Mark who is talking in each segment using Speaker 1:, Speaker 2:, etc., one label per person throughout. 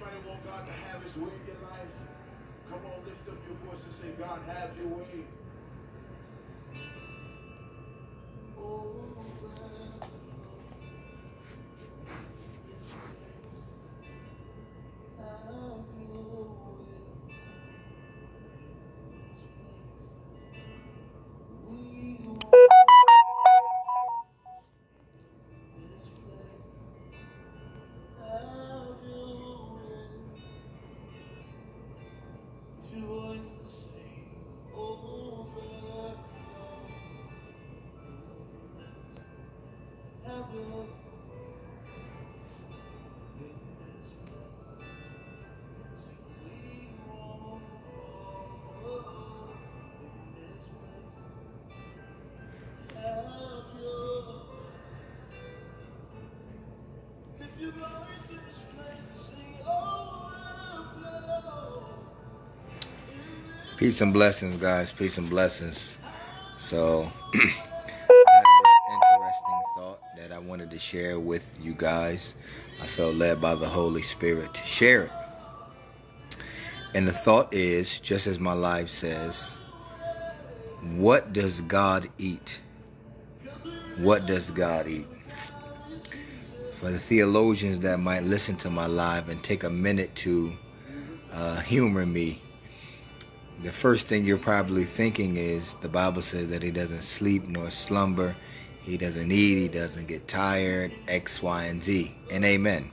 Speaker 1: Anybody want God to have his way in your life? Come on, lift up your voice and say, God, have your way.
Speaker 2: Peace and blessings, guys. Peace and blessings. So, I had this interesting thought that I wanted to share with you guys. I felt led by the Holy Spirit to share it. And the thought is, just as my life says, what does God eat? What does God eat? For the theologians that might listen to my live and take a minute to humor me, the first thing you're probably thinking is the Bible says that he doesn't sleep nor slumber. He doesn't eat. He doesn't get tired. X, Y, and Z. And amen.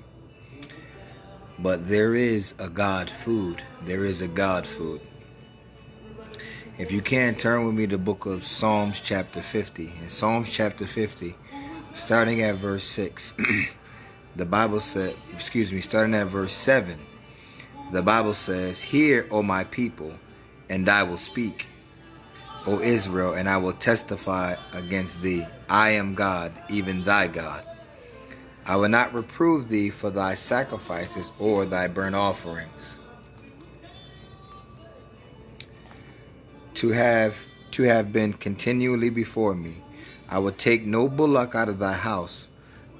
Speaker 2: But there is a God food. There is a God food. If you can, turn with me to the book of Psalms chapter 50. In Psalms chapter 50, starting at verse 6, the Bible said, starting at verse 7, the Bible says, "Hear, O my people, and I will speak, O Israel, and I will testify against thee. I am God, even thy God. I will not reprove thee for thy sacrifices or thy burnt offerings. To have been continually before me. I will take no bullock out of thy house,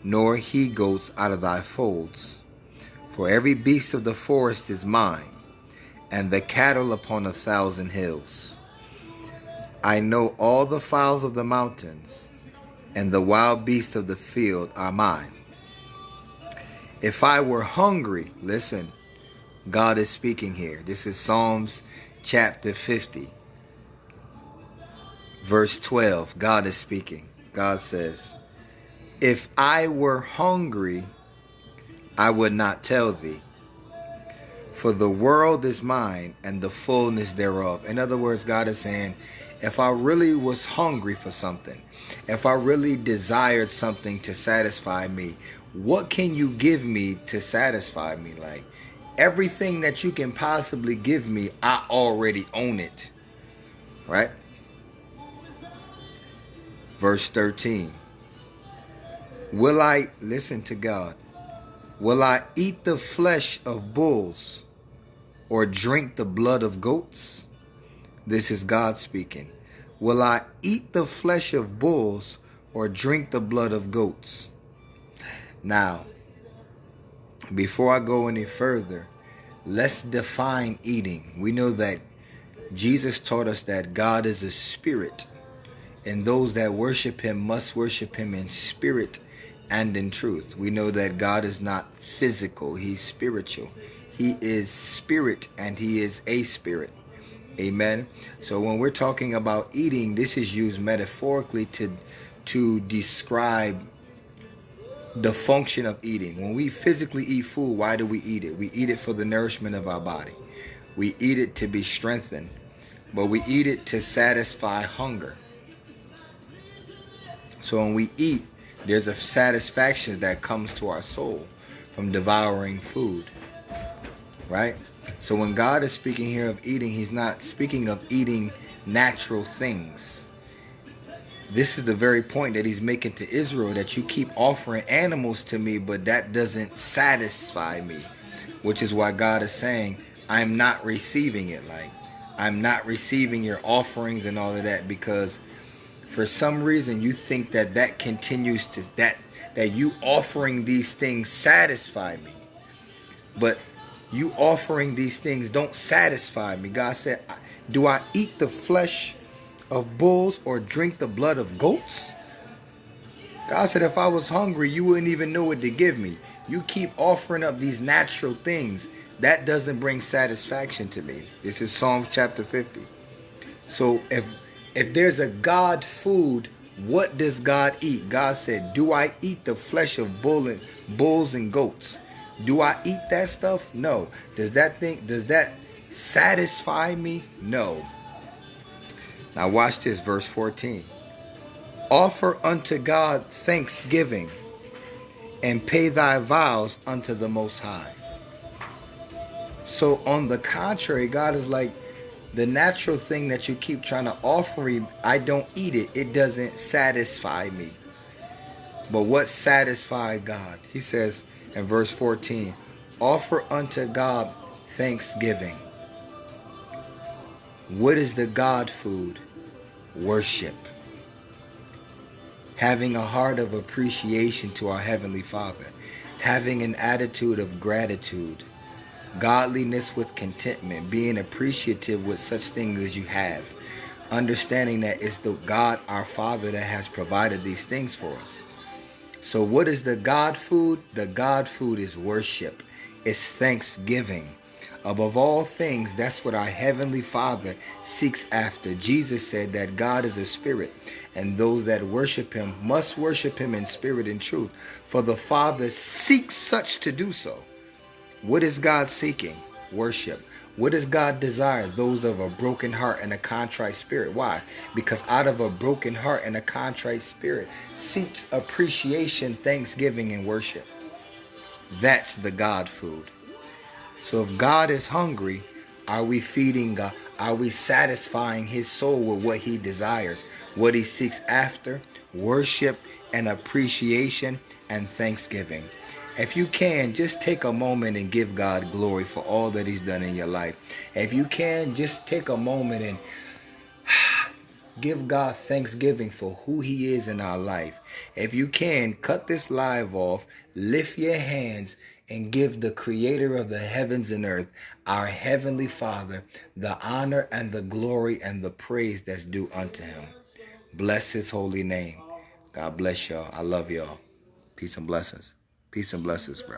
Speaker 2: nor he goats out of thy folds. For every beast of the forest is mine, and the cattle upon 1,000 hills. I know all the fowls of the mountains, and the wild beasts of the field are mine. If I were hungry," listen, God is speaking here. This is Psalms chapter 50, verse 12. God is speaking. God says, "If I were hungry, I would not tell thee. For the world is mine and the fullness thereof." In other words, God is saying, if I really was hungry for something, if I really desired something to satisfy me, what can you give me to satisfy me? Like, everything that you can possibly give me, I already own it. Right? Verse 13. Listen to God. Will I eat the flesh of bulls or drink the blood of goats? This is God speaking. Will I eat the flesh of bulls or drink the blood of goats? Now, before I go any further, let's define eating. We know that Jesus taught us that God is a spirit, and those that worship him must worship him in spirit and in truth. We know that God is not physical, he's spiritual. He is spirit and he is a spirit. Amen. So when we're talking about eating, this is used metaphorically to describe the function of eating. When we physically eat food, why do we eat it? We eat it for the nourishment of our body. We eat it to be strengthened, but we eat it to satisfy hunger. So when we eat, there's a satisfaction that comes to our soul from devouring food, right? So when God is speaking here of eating, he's not speaking of eating natural things. This is the very point that he's making to Israel, that you keep offering animals to me, but that doesn't satisfy me, which is why God is saying, I'm not receiving it. Like, I'm not receiving your offerings and all of that, because for some reason you think that continues to, that you offering these things satisfy me. But You offering these things don't satisfy me. God said, do I eat the flesh of bulls or drink the blood of goats? God said, if I was hungry, you wouldn't even know what to give me. You keep offering up these natural things. That doesn't bring satisfaction to me. This is Psalms chapter 50. So if there's a God food, what does God eat? God said, do I eat the flesh of bulls and goats? Do I eat that stuff? No. Does that satisfy me? No. Now watch this, verse 14. Offer unto God thanksgiving and pay thy vows unto the Most High. So on the contrary, God is like, the natural thing that you keep trying to offer me, I don't eat it. It doesn't satisfy me. But what satisfies God? He says in verse 14, offer unto God thanksgiving. What is the God food? Worship. Having a heart of appreciation to our Heavenly Father. Having an attitude of gratitude. Godliness with contentment, being appreciative with such things as you have, understanding that it's the God, our Father, that has provided these things for us. So what is the God food? The God food is worship. It's thanksgiving. Above all things, that's what our Heavenly Father seeks after. Jesus said that God is a spirit, and those that worship Him must worship Him in spirit and truth, for the Father seeks such to do so. What is God seeking? Worship. What does God desire? Those of a broken heart and a contrite spirit. Why? Because out of a broken heart and a contrite spirit seeks appreciation, thanksgiving, and worship. That's the God food. So if God is hungry, are we feeding God? Are we satisfying His soul with what He desires? What He seeks after? Worship and appreciation and thanksgiving. If you can, just take a moment and give God glory for all that He's done in your life. If you can, just take a moment and give God thanksgiving for who He is in our life. If you can, cut this live off, lift your hands, and give the Creator of the heavens and earth, our Heavenly Father, the honor and the glory and the praise that's due unto Him. Bless His holy name. God bless y'all. I love y'all. Peace and blessings. Peace and blessings, bro.